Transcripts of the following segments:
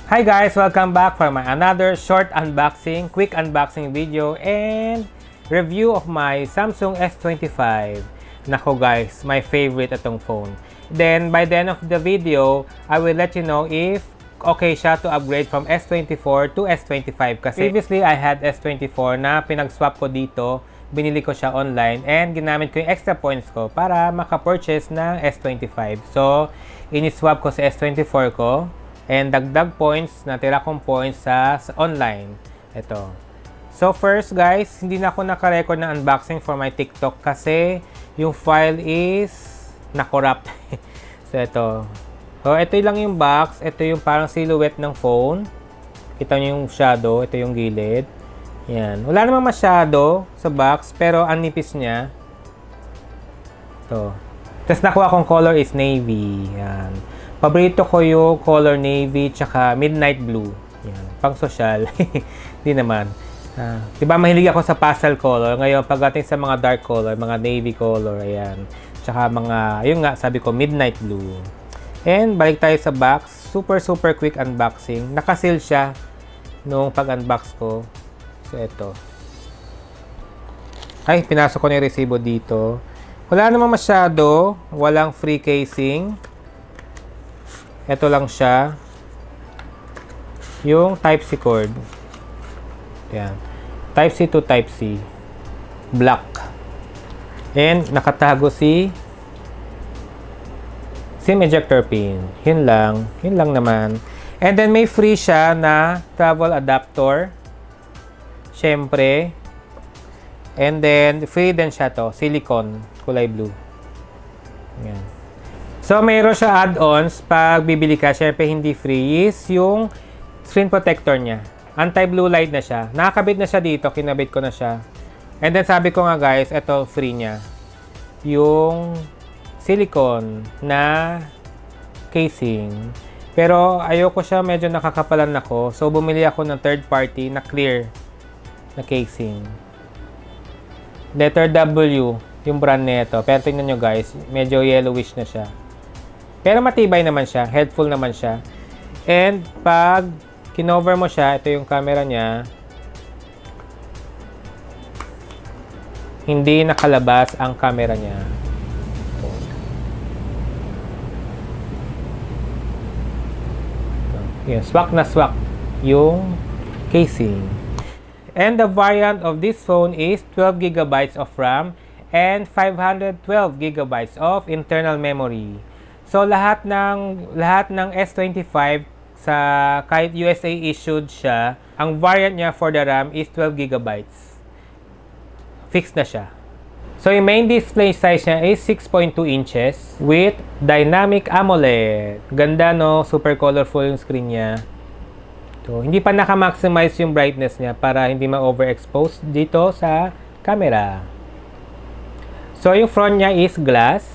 Hi guys! Welcome back for my another short unboxing, quick unboxing video and review of my Samsung S25. Nako guys, my favorite itong phone. Then by the end of the video, I will let you know if okay siya to upgrade from S24 to S25 kasi previously I had S24 na pinag-swap ko dito, binili ko siya online and ginamit ko yung extra points ko para maka-purchase ng S25. So, ini-swap ko sa S24 ko. And dagdag points, natira kong points sa online. Ito. So first guys, hindi na ako naka-record ng unboxing for my TikTok kasi yung file is na-corrupt. So ito. So ito lang yung box. Ito yung parang silhouette ng phone. Kita nyo yung shadow. Ito yung gilid. Yan. Wala namang masyado sa box pero ang nipis niya. Ito. Tapos nakuha kong color is navy. Yan. Paborito ko yung color navy tsaka midnight blue. Yan, pang social. Hindi naman. Diba mahilig ako sa pastel color. Ngayon, pagdating sa mga dark color, mga navy color, ayan. Tsaka mga, yun nga, sabi ko, midnight blue. And balik tayo sa box. Super quick unboxing. Nakaseal siya nung pag-unbox ko. So, ito. Ay, pinasok ko na yung resibo dito. Wala namang masyado. Walang free casing. Ito lang siya. Yung Type-C cord. Yan. Type-C to Type-C. Black. And nakatago si SIM ejector pin. Yun lang. Yun lang naman. And then may free siya na travel adapter. Syempre. And then free din siya to. Silicone. Kulay blue. Yan. So, mayroon siya add-ons pag bibili ka. Syempre, hindi free is yung screen protector niya. Anti-blue light na siya. Nakakabit na siya dito. Kinabit ko na siya. And then, sabi ko nga guys, ito free niya. Yung silicone na casing. Pero, ayoko siya. Medyo nakakapalan ako. So, bumili ako ng third party na clear na casing. Letter W yung brand nito. Pero tingnan nyo guys, medyo yellowish na siya. Pero matibay naman siya, helpful naman siya. And pag kinover mo siya, ito yung camera niya. Hindi nakalabas ang camera niya. Yan, swak na swak yung casing. And the variant of this phone is 12 GB of RAM and 512 GB of internal memory. So lahat ng S25 sa kahit USA issued siya, ang variant niya for the RAM is 12 GB. Fixed na siya. So yung main display size niya is 6.2 inches with dynamic AMOLED. Ganda no, super colorful yung screen niya. So hindi pa naka-maximize yung brightness niya para hindi ma-overexpose dito sa camera. So yung front niya is glass.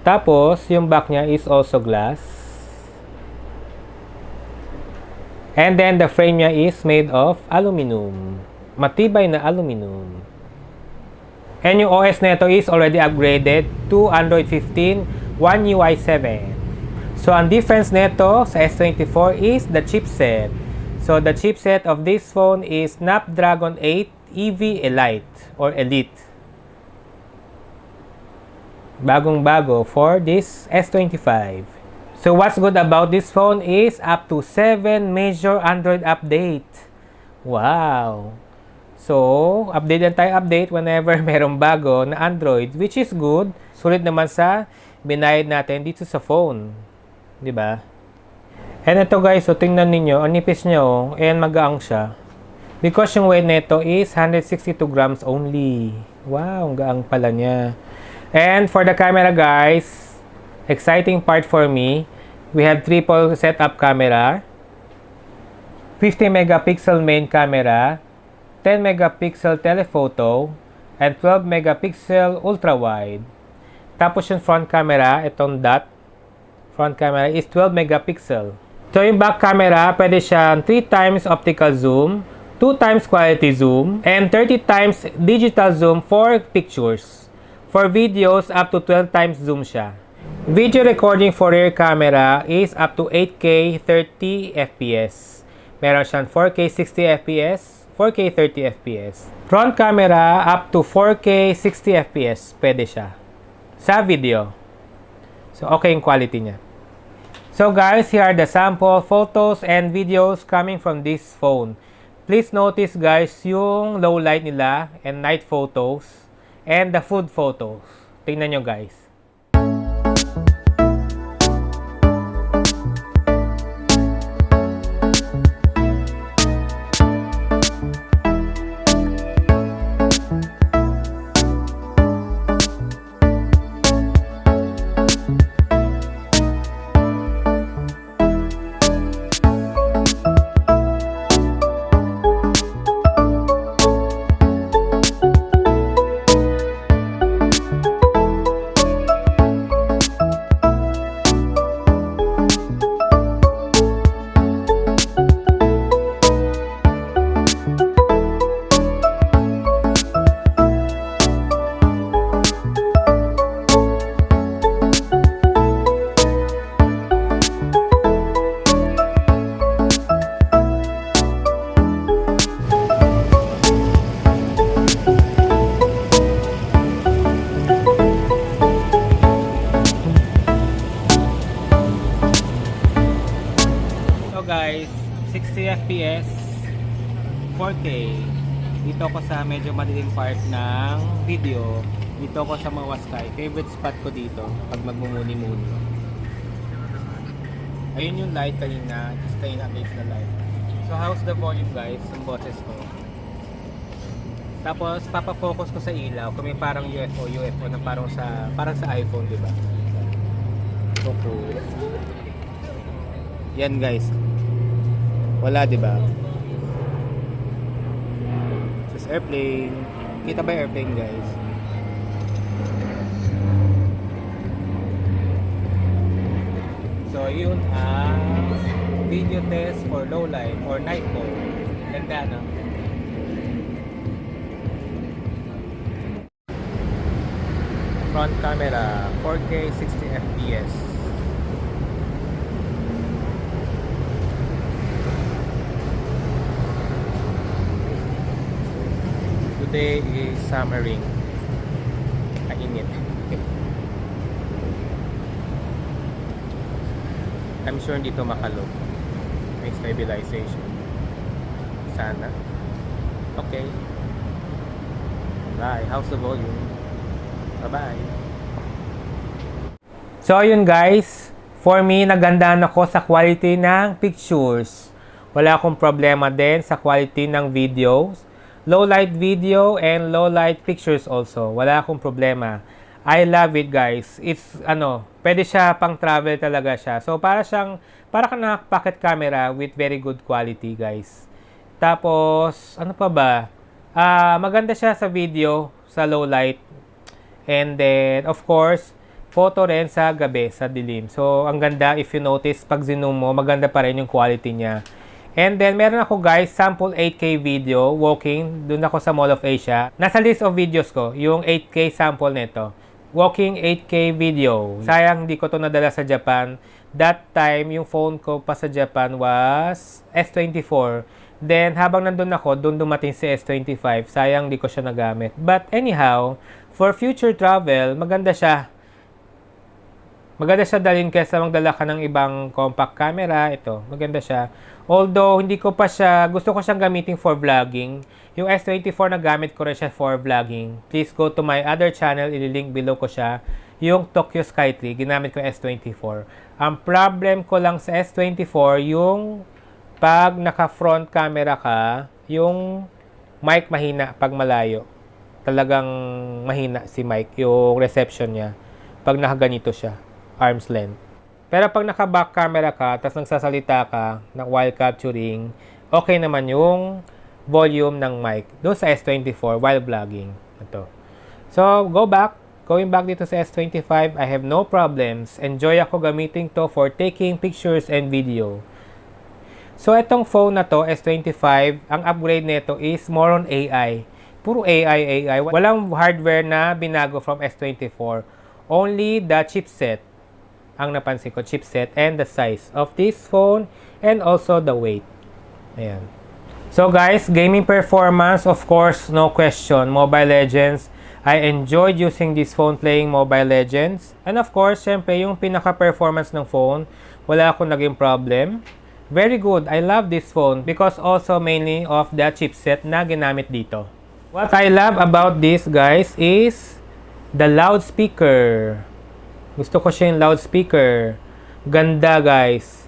Tapos, yung back niya is also glass. And then, the frame niya is made of aluminum. Matibay na aluminum. And yung OS nito is already upgraded to Android 15 One UI 7. So, ang difference nito sa S24 is the chipset. So, the chipset of this phone is Snapdragon 8 EV Elite or Elite. Bagong-bago for this S25. So what's good about this phone is up to 7 major Android update. Wow! So, update lang tayo update whenever merong bago na Android, which is good. Sulit naman sa binayad natin dito sa phone. Diba? And ito guys, so tingnan ninyo, ang nipis niya and magaang siya. Because yung weight nito is 162 grams only. Wow, ang gaang pala niya. And for the camera guys, exciting part for me, we have triple setup camera, 50 megapixel main camera, 10 megapixel telephoto, and 12 megapixel ultra wide. Tapos yung front camera, itong dot, front camera is 12 megapixel. So yung back camera, pwede siyang 3 times optical zoom, 2 times quality zoom, and 30 times digital zoom for pictures. For videos, up to 12 times zoom siya. Video recording for rear camera is up to 8K 30 FPS. Meron siyang 4K 60 FPS, 4K 30 FPS. Front camera up to 4K 60 FPS. Pwede siya. Sa video. So, okay yung quality niya. So guys, here are the sample photos and videos coming from this phone. Please notice guys yung low light nila and night photos and the food photos. Tingnan nyo guys. Guys, 60 FPS, 4K. Dito ako sa medyo madilim part ng video. Dito ako sa Mawaskay. Favorite spot ko dito pag magmumuni-muni. Ayun yung light kanina. Just kanina updates na light. So how's the volume guys? Yung boses ko. Tapos papafocus ko sa ilaw. Kung may parang UFO na parang sa iPhone, di ba? Focus. Yan guys. Wala, di ba? Just airplane. Kita ba yung airplane, guys? So, yun ang video test for low light or night mode. Ganda, no? Front camera, 4K 60 FPS. Today is summering. Kainit. I'm sure hindi to makalog. May stabilization. Sana. Okay. Bye. How's the volume? Bye-bye. So, yun guys. For me, nagandaan ako sa quality ng pictures. Wala akong problema din sa quality ng videos. Low light video and low light pictures also. Wala akong problema. I love it guys. It's pwede siya pang travel talaga siya. So para kang pocket camera with very good quality guys. Tapos ano pa ba? Maganda siya sa video, sa low light. And then of course, photo rin sa gabi, sa dilim. So ang ganda if you notice pag zoom mo, maganda pa rin yung quality niya. And then, meron ako guys, sample 8K video, walking, dun ako sa Mall of Asia. Nasa list of videos ko, yung 8K sample nito. Walking 8K video. Sayang, hindi ko to nadala sa Japan. That time, yung phone ko pa sa Japan was S24. Then, habang nandun ako, dun dumating si S25. Sayang, hindi ko siya nagamit. But anyhow, for future travel, maganda siya. Maganda siya dalhin kaysa magdala ka ng ibang compact camera. Ito, maganda siya. Although, gusto ko siyang gamitin for vlogging. Yung S24 na gamit ko rin siya for vlogging. Please go to my other channel, ililink below ko siya. Yung Tokyo Sky 3, ginamit ko S24. Ang problem ko lang sa S24, yung pag naka-front camera ka, yung mic mahina pag malayo. Talagang mahina si mic, yung reception niya. Pag nakaganito siya, arm's length. Pero pag naka-back camera ka, tapos nagsasalita ka while capturing, okay naman yung volume ng mic doon sa S24 while vlogging. Ito. So, going back dito sa S25, I have no problems. Enjoy ako gamitin to for taking pictures and video. So, itong phone na to, S25, ang upgrade nito is more on AI. Puro AI. Walang hardware na binago from S24. Only the chipset. ang napansin ko, chipset and the size of this phone and also the weight. Ayan. So guys, gaming performance, of course, no question, Mobile Legends. I enjoyed using this phone playing Mobile Legends. And of course, syempre, yung pinaka-performance ng phone, wala akong naging problem. Very good. I love this phone because also mainly of the chipset na ginamit dito. What I love about this, guys, is the loudspeaker. Gusto ko siya yung loudspeaker. Ganda, guys.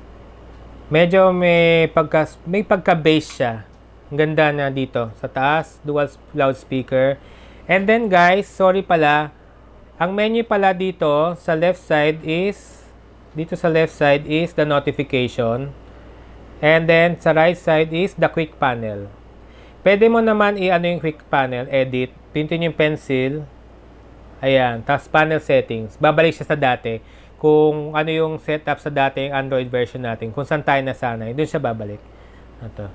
Medyo may pagka-bass siya. Ganda na dito. Sa taas, dual loudspeaker. And then, guys, sorry pala. Ang menu pala dito sa left side is the notification. And then, sa right side is the quick panel. Pwede mo naman i-ano yung quick panel, edit. Pindutin yung pencil. Ayan, tapos panel settings. Babalik siya sa dati. Kung ano yung setup sa dating Android version natin. Kung saan tayo nasanay, doon siya babalik. Ito.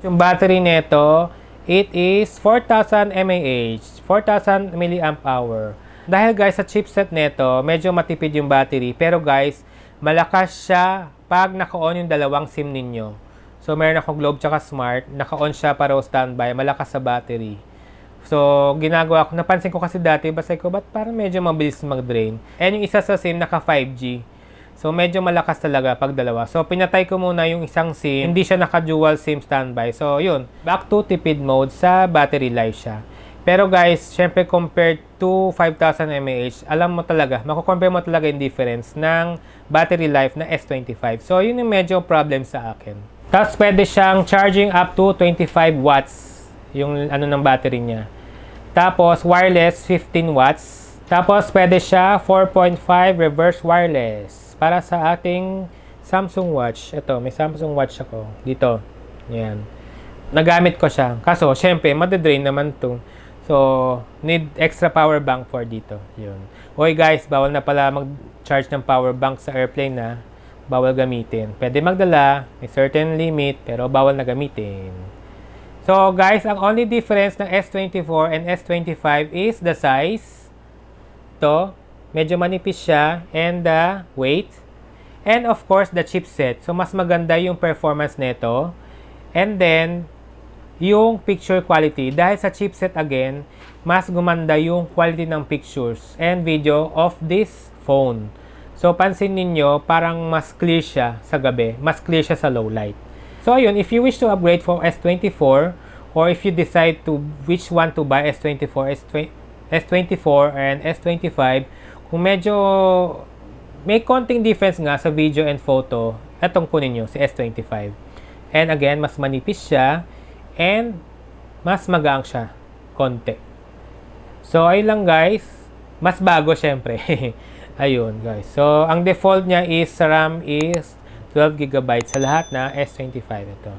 Yung battery nito, it is 4,000 mAh, 4,000 mAh. Dahil guys, sa chipset nito, medyo matipid yung battery. Pero guys, malakas siya pag naka-on yung dalawang SIM ninyo. So, meron akong Globe tsaka Smart. Naka-on siya para standby. Malakas sa battery. So, ginagawa ko, napansin ko kasi dati, basta ko, ba't parang medyo mabilis mag-drain? And yung isa sa SIM, naka 5G. So, medyo malakas talaga pag dalawa. So, pinatay ko muna yung isang SIM. Hindi siya naka-dual SIM standby. So, yun. Back to tipid mode sa battery life siya. Pero guys, syempre compared to 5,000 mAh, alam mo talaga, makukompare mo talaga yung difference ng battery life na S25. So, yun yung medyo problem sa akin. Tapos, pwede siyang charging up to 25 watts yung ano ng battery niya. Tapos, wireless, 15 watts. Tapos, pwede siya 4.5 reverse wireless. Para sa ating Samsung Watch. Ito, may Samsung Watch ako. Dito. Yan. Nagamit ko siya. Kaso, syempre, madadrain naman to. So, need extra power bank for dito. Yun. Hoy guys, bawal na pala mag-charge ng power bank sa airplane na. Bawal gamitin. Pwede magdala. May certain limit, pero bawal na gamitin. So guys, ang only difference ng S24 and S25 is the size. Ito, medyo manipis siya, and the weight. And of course, the chipset. So mas maganda yung performance nito. And then, yung picture quality. Dahil sa chipset again, mas gumanda yung quality ng pictures and video of this phone. So pansin ninyo, parang mas clear siya sa gabi. Mas clear siya sa low light. So ayun, if you wish to upgrade for S24 or if you decide to which one to buy, S24 and S25, kung medyo may konting difference nga sa video and photo, etong kunin nyo, si S25. And again, mas manipis siya and mas magaang siya konti. So ayun lang guys, mas bago syempre. Ayun guys. So ang default niya is RAM is 12GB sa lahat na S25 ito.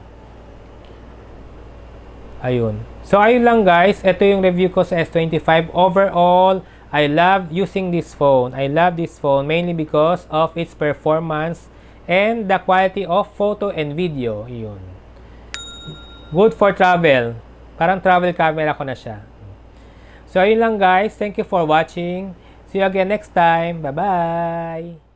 Ayun. So ayun lang guys, ito yung review ko sa S25. Overall, I love using this phone. I love this phone mainly because of its performance and the quality of photo and video. Ayun. Good for travel. Parang travel camera ko na siya. So ayun lang guys, thank you for watching. See you again next time. Bye-bye!